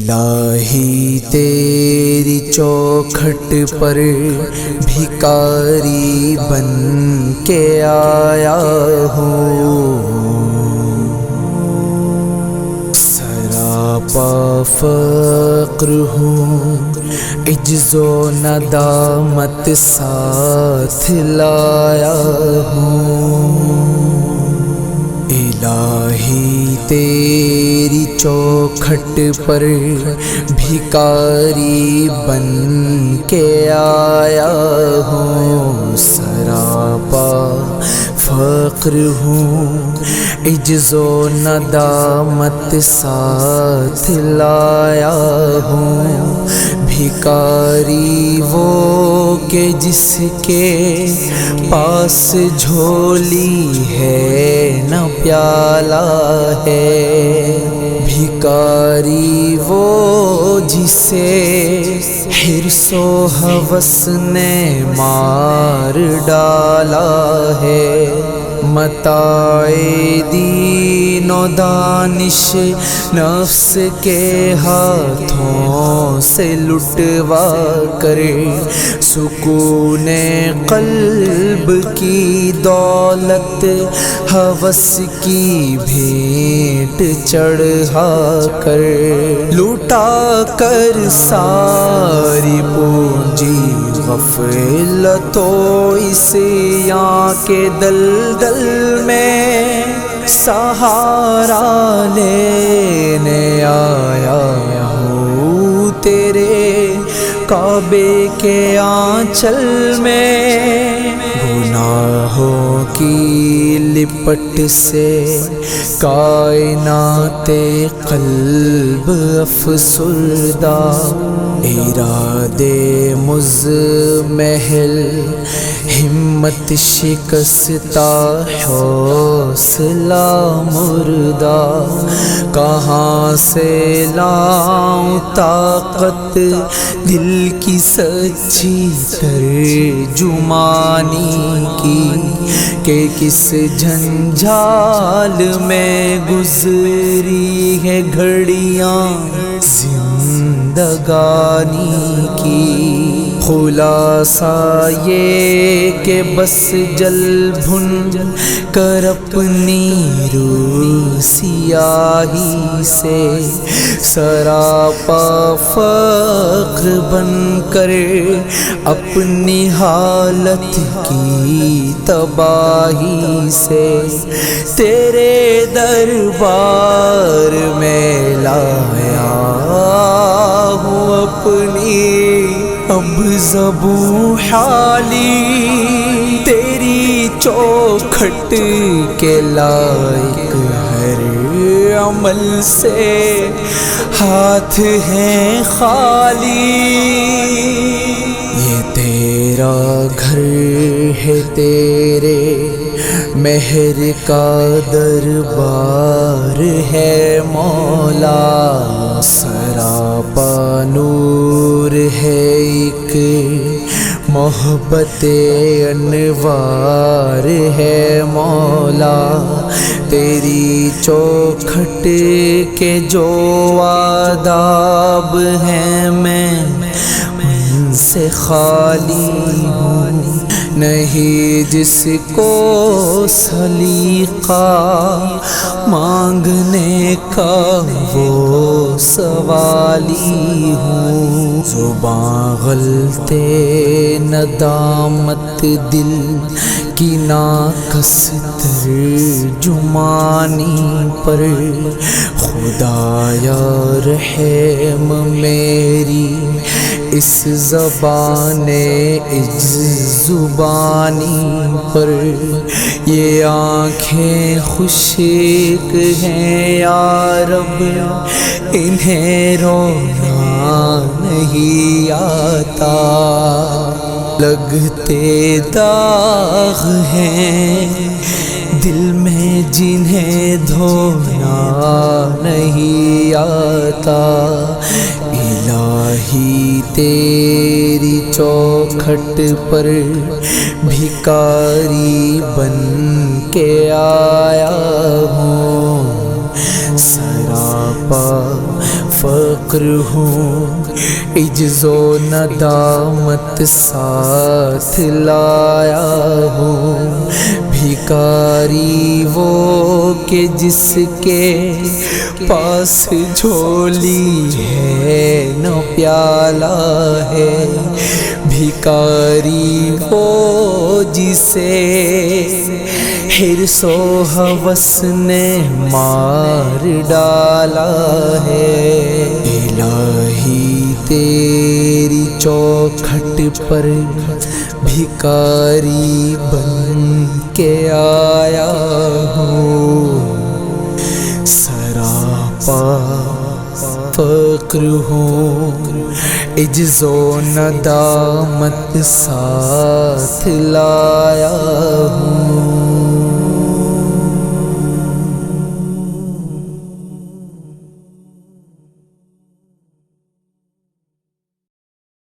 الہی تیری چوکھٹ پر بھکاری بن کے آیا ہوں، سراپا فقر ہوں، عجز و ندامت ساتھ لایا ہوں۔ الہی تیری چوکھٹ پر بھکاری بن کے آیا ہوں، سراپا فقر ہوں، عجز و ندامت ساتھ لایا ہوں۔ بھکاری وہ کہ جس کے پاس جھولی ہے نہ پیالہ ہے، بھکاری وہ جسے حرص و ہوس نے مار ڈالا ہے، متاع دین و دانش نفس کے ہاتھوں سے لٹوا کر سکون قلب کی دولت ہوس کی بھیٹ چڑھا کر لوٹا کر ساری پونجی غفلت و عصیاں کے دلدل میں سہارا لینے آیا ہوں، تیرے کعبے کے آنچل میں گناہوں کی لپٹ سے کائنات قلب افسردہ، ارادے مزمحل ہمت شکستہ حوصلہ مردہ، کہاں سے لاؤں طاقت دل کی سچی ترجمانی کی، کہ کس جھنجھال میں گزری ہے گھڑیاں زندگانی کی۔ خلاصہ یہ کہ بس جل بھن کر اپنی روح سیاہی سے سراپا فقر بن کر اپنی حالت کی تباہی سے تیرے دربار میں لایا ہوں اپنی اب زبوں حالی، تیری چوکھٹ کے لائق ہر عمل سے ہاتھ ہیں خالی۔ یہ تیرا گھر ہے، تیرے مہر کا دربار ہے مولا، سراپا نور ہے ایک محبت انوار ہے مولا، تیری چوکھٹ کے جو آداب ہیں میں ان سے خالی ہوں، نہیں جس کو سلیقہ مانگنے کا وہ سوالی ہوں، زباں غلطے ندامت دل کی ناقص ترجمانی پر، خدایا رحم میری اس زبان عجز زبانی پر، یہ آنکھیں خشک ہیں یا رب انہیں رونا نہیں آتا، لگتے داغ ہیں دل میں جنہیں دھونا نہیں آتا، الہی تیری چوکھٹ پر بھکاری بن کے آیا ہوں، سراپا فقر ہوں، عجز و ندامت ساتھ لایا ہوں، بھکاری وہ کہ جس کے پاس جھولی ہے نہ پیالہ ہے، بھکاری وہ جسے حرص و ہوس نے مار ڈالا ہے۔ الہی تیری چوکھٹ پر بھکاری بن کے آیا ہوں، سراپا فقر ہوں، عجز و ندامت ساتھ لایا ہوں۔